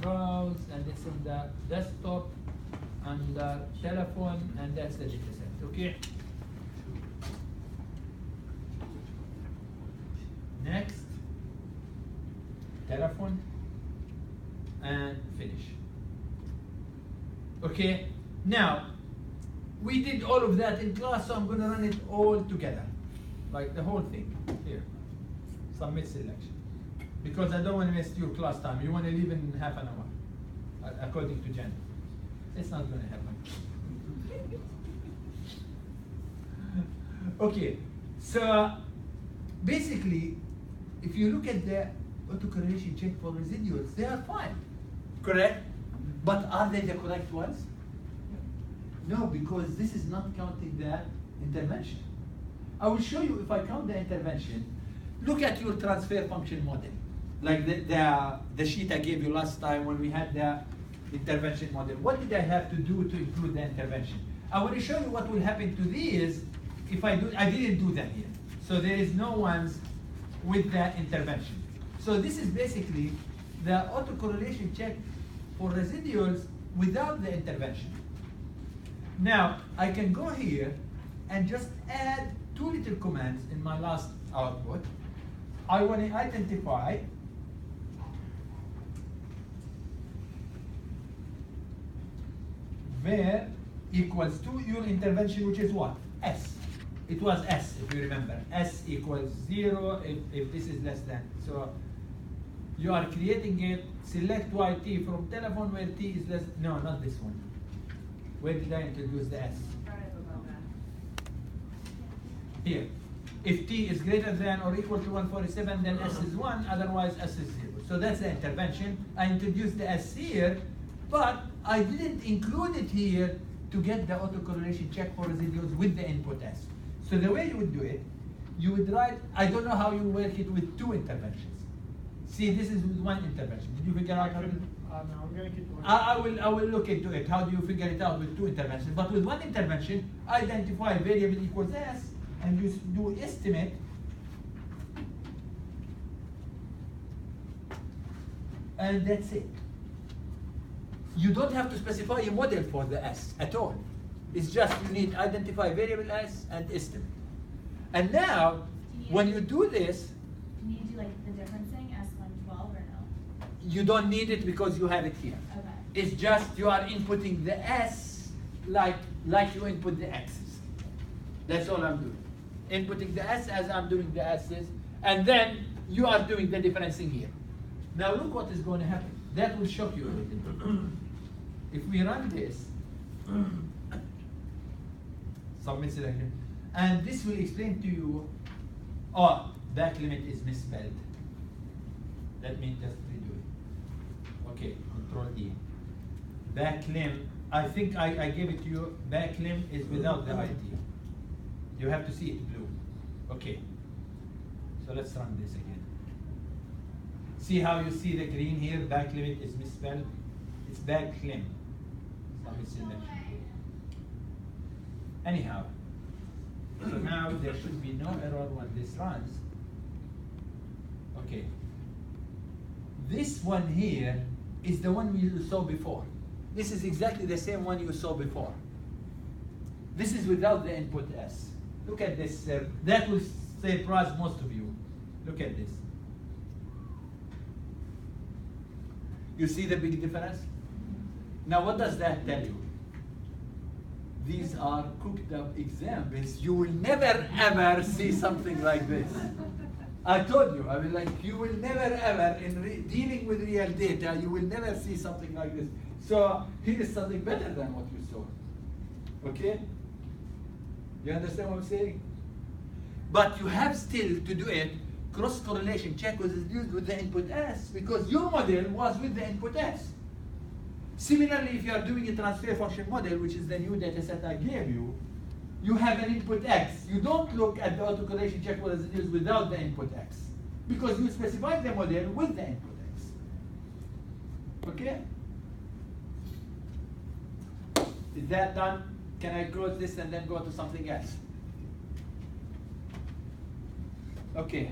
browse, and it's in the desktop and the telephone, and that's the data set. Okay. Next, telephone, and finish. Okay. Now, we did all of that in class, so I'm going to run it all together, like the whole thing here. Submit selection. Because I don't want to waste your class time. You want to leave in half an hour, according to Jen. It's not going to happen. Okay, so basically, if you look at the autocorrelation check for residuals, they are fine, correct? But are they the correct ones? No, because this is not counting the intervention. I will show you if I count the intervention. Look at your transfer function model, like the sheet I gave you last time when we had the intervention model. What did I have to do to include the intervention? I want to show you what will happen to these if I didn't do them here. So there is no ones with the intervention. So this is basically the autocorrelation check for residuals without the intervention. Now, I can go here and just add two little commands in my last output. I want to identify where equals to your intervention, which is what? S. It was S, if you remember. S equals 0 if this is less than. So you are creating it, select YT from telephone where T is less, no, not this one. Where did I introduce the S? Here. If T is greater than or equal to 147, then S is 1, otherwise S is 0. So that's the intervention. I introduced the S here, but I didn't include it here to get the autocorrelation check for residuals with the input S. So the way you would do it, you would write, I don't know how you work it with two interventions. See, this is with one intervention. Did you figure out how to do it? No, we're going to keep going. I will look into it. How do you figure it out with two interventions? But with one intervention, identify variable equals S, and you do estimate. And that's it. You don't have to specify a model for the S at all. It's just you need identify variable S and estimate. And now, when you do this, can you do like the differencing S112 or no? you don't need it because you have it here. Okay. It's just you are inputting the S like you input the X's. That's all I'm doing. Inputting the S as I'm doing the S's, and then you are doing the differencing here. Now look what is going to happen. That will shock you a little bit. If we run this, submit selection, and this will explain to you, oh, back limit is misspelled. Let me just redo it. Okay, Control E. Back lim, I think I gave it to you. Back lim is without the IT. You have to see it blue. Okay, so let's run this again. See how you see the green here? Back limit is misspelled. It's back lim. Submit selection. Anyhow, so now there should be no error when this runs. Okay. This one here is the one you saw before. This is exactly the same one you saw before. This is without the input S. Look at this. That will surprise most of you. Look at this. You see the big difference? Now what does that tell you? These are cooked up examples. You will never ever see something like this. I told you, I mean, like, you will never ever, in dealing with real data, you will never see something like this. So here is something better than what you saw. Okay? You understand what I'm saying? But you have still to do it, cross correlation check was used with the input S, because your model was with the input S. Similarly, if you are doing a transfer function model, which is the new data set I gave you, you have an input X. You don't look at the autocorrelation check for residuals without the input X, because you specify the model with the input X. Okay? Is that done? Can I close this and then go to something else? Okay.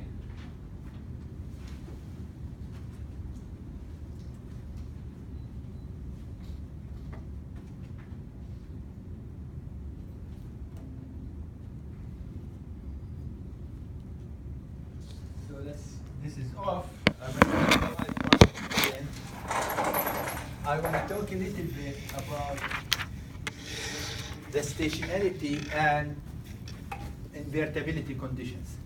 I want to talk a little bit about the stationarity and invertibility conditions.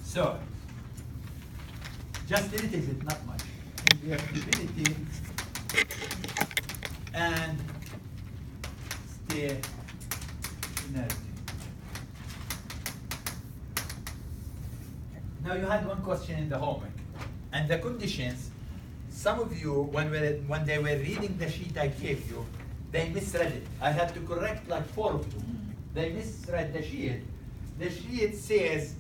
So, just a little bit, not much. Invertibility and stationarity. Now you had one question in the homework, and the conditions. Some of you, when they were reading the sheet I gave you, they misread it. I had to correct like 4 of you. They misread the sheet. The sheet says,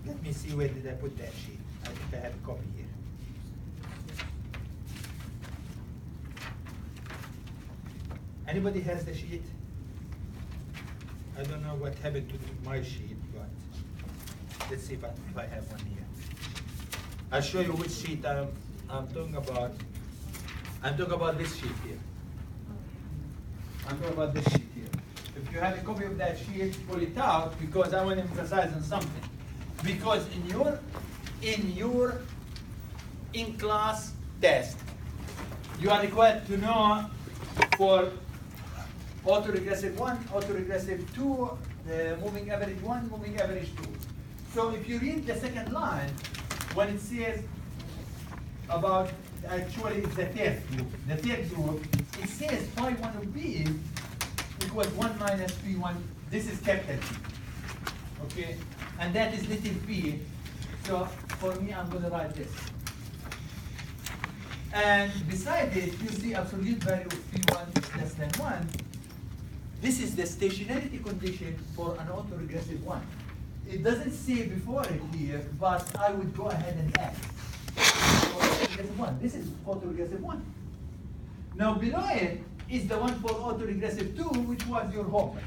let me see where did I put that sheet. I think I have a copy here. Anybody has the sheet? I don't know what happened to my sheet, but let's see if I have one here. I'll show you which sheet I'm talking about. I'm talking about this sheet here. I'm talking about this sheet here. If you have a copy of that sheet, pull it out, because I want to emphasize on something. Because in your in-class test, you are required to know for autoregressive 1, autoregressive 2, the moving average 1, moving average 2. So if you read the second line, when it says about, actually it's the third group. The third group, it says phi 1 of b equals 1 minus p1. This is capital P. Okay? And that is little p. So for me, I'm going to write this. And beside it, you see absolute value of p1 is less than 1. This is the stationarity condition for an autoregressive 1. It doesn't say before it here, but I would go ahead and add. Autoregressive 1. This is autoregressive 1. Now below it is the one for autoregressive 2, which was your homework.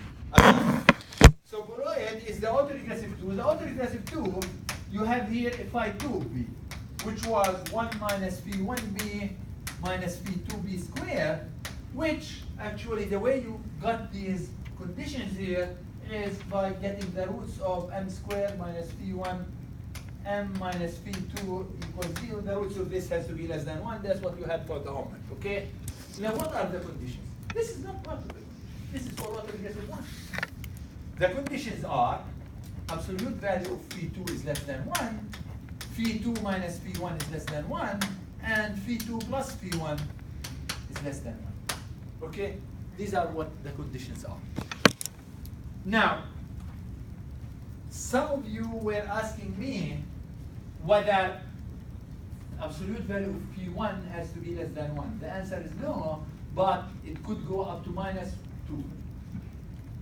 So below it is the autoregressive 2. The autoregressive 2, you have here a phi 2b, which was 1 minus p1b minus p2b squared, which actually the way you got these conditions here is by getting the roots of m squared minus p1 m minus p2 equals 0. The roots of this has to be less than 1. That's what you had for the homework, okay? Now what are the conditions? This is not part of it. This is for autoregressive 1. The conditions are absolute value of p2 is less than 1, phi2 minus p1 is less than 1, and phi2 plus p1 is less than 1. Okay? These are what the conditions are. Now, some of you were asking me whether absolute value of p1 has to be less than 1. The answer is no, but it could go up to minus 2,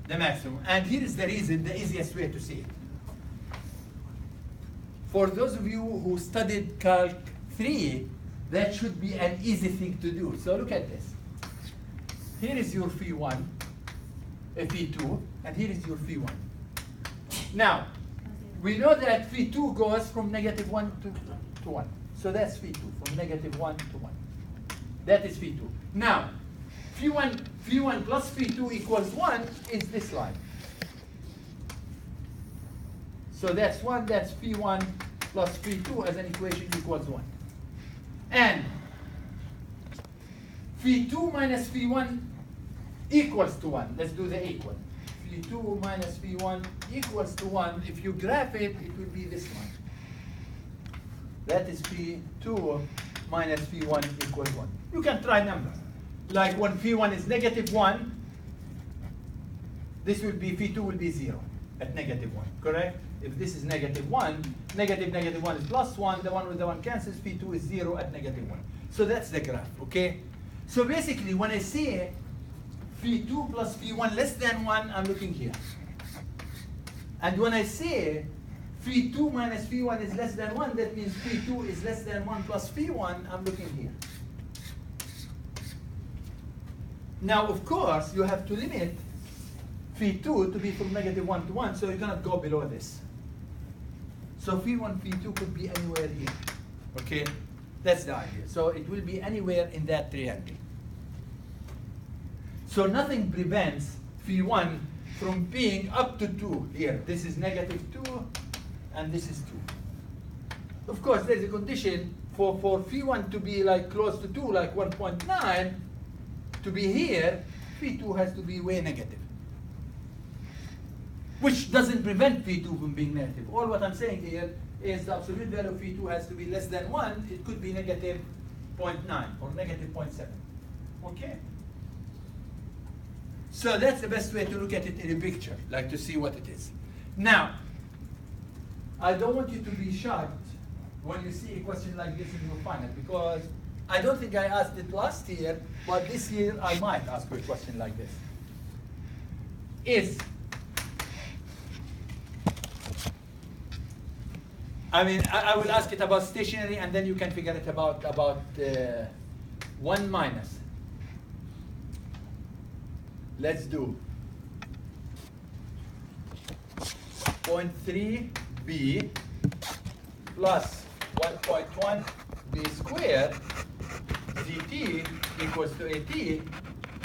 the maximum. And here is the reason, the easiest way to see it. For those of you who studied Calc 3, that should be an easy thing to do. So look at this. Here is your phi1, phi2, and here is your phi1. Now, we know that phi2 goes from negative 1 to 1. So that's phi2, from negative 1 to 1. That is phi2. Now, phi1 plus phi2 equals 1 is this line. So that's 1, that's phi1 plus phi2 as an equation equals 1. And phi2 minus phi1 equals to 1. Let's do the equal. Phi2 minus phi1 equals to 1. If you graph it, it will be this one. That is phi2 minus phi1 equals 1. You can try numbers. Like when phi1 is negative 1, this will be, phi2 will be 0 at negative 1, correct? If this is negative 1, negative 1 is plus 1, the one with the 1 cancels, phi2 is 0 at negative 1. So that's the graph, okay? So basically, when I say phi2 plus phi1 less than 1, I'm looking here. And when I say phi2 minus phi1 is less than 1, that means phi2 is less than 1 plus phi1, I'm looking here. Now, of course, you have to limit phi2 to be from negative 1 to 1, so you cannot go below this. So phi1, phi2 could be anywhere here, okay? That's the idea. So it will be anywhere in that triangle. So nothing prevents phi1 from being up to 2 here. This is negative 2, and this is 2. Of course, there's a condition for phi1 to be like close to 2, like 1.9, to be here, phi2 has to be way negative. Which doesn't prevent phi2 from being negative. All what I'm saying here is the absolute value of phi2 has to be less than 1. It could be negative 0.9 or negative 0.7. Okay? So that's the best way to look at it in a picture, like to see what it is. Now, I don't want you to be shocked when you see a question like this in your final, because I don't think I asked it last year, but this year I might ask you a question like this. I will ask it about stationary, and then you can figure it about 1 minus. Let's do 0.3b plus 1.1 b squared dt equals to at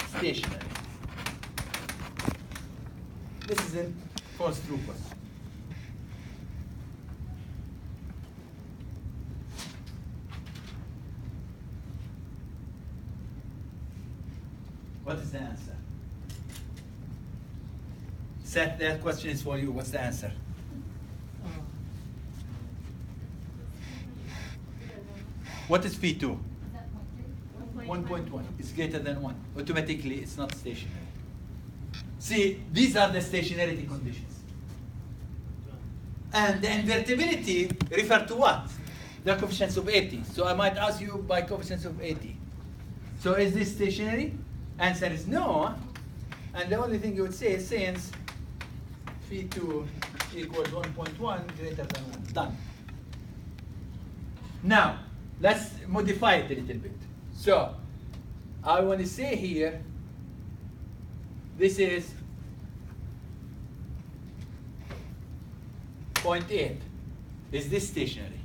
stationary. This is in first true question. What is the answer? Seth, that question is for you. What's the answer? What is phi2? 1.1. It's greater than 1. Automatically, it's not stationary. See, these are the stationarity conditions. And the invertibility refer to what? The coefficients of 80. So I might ask you by coefficients of 80. So is this stationary? Answer is no. And the only thing you would say is since phi2 equals 1.1 greater than 1. Done. Now, let's modify it a little bit. So, I want to say here, this is 0.8. Is this stationary?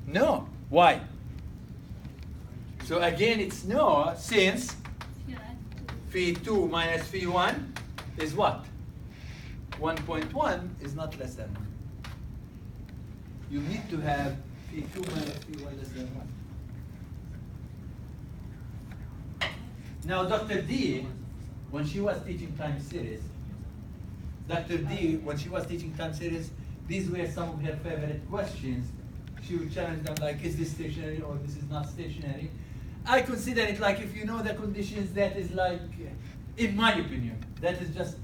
No. Why? So again, it's no, since phi2 minus phi1 is what? 1.1 is not less than 1. You need to have phi2 minus phi1 less than 1. Now, Dr. D, when she was teaching time series, these were some of her favorite questions. She would challenge them like, is this stationary or this is not stationary? I consider it like if you know the conditions, that is like, in my opinion, that is just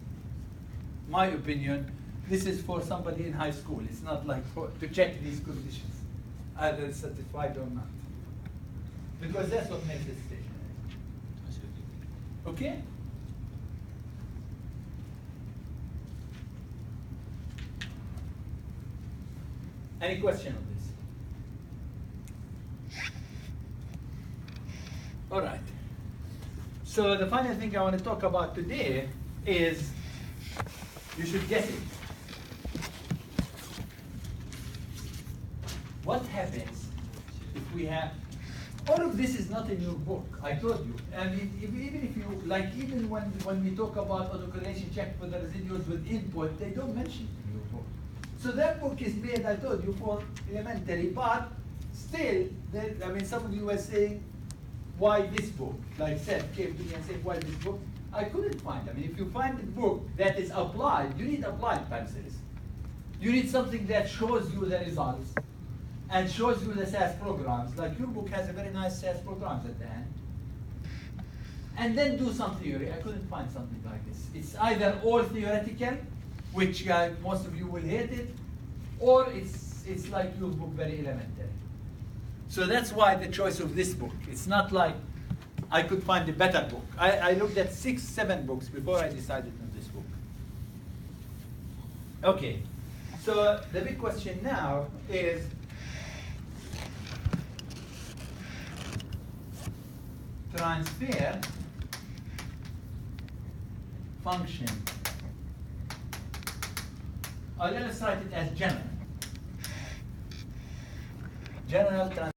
my opinion. This is for somebody in high school. It's not like to check these conditions, either satisfied or not. Because that's what makes it stationary. Okay? Any question on this? All right. So the final thing I want to talk about today is, you should guess it. What happens if we have, all of this is not in your book, I told you. I mean, even if you, like even when we talk about autocorrelation check for the residuals with input, they don't mention it in your book. So that book is made, I told you, for elementary, but still, I mean, some of you were saying, why this book? Like Seth came to me and said, why this book? I couldn't find. I mean, if you find a book that is applied, you need applied time series. You need something that shows you the results and shows you the SAS programs. Like your book has a very nice SAS programs at the end. And then do some theory. I couldn't find something like this. It's either all theoretical, which most of you will hate it, or it's like your book, very elementary. So that's why the choice of this book. It's not like I could find a better book. I looked at 6, 7 books before I decided on this book. Okay, so the big question now is, transfer function. Let's write it as general. General transfer.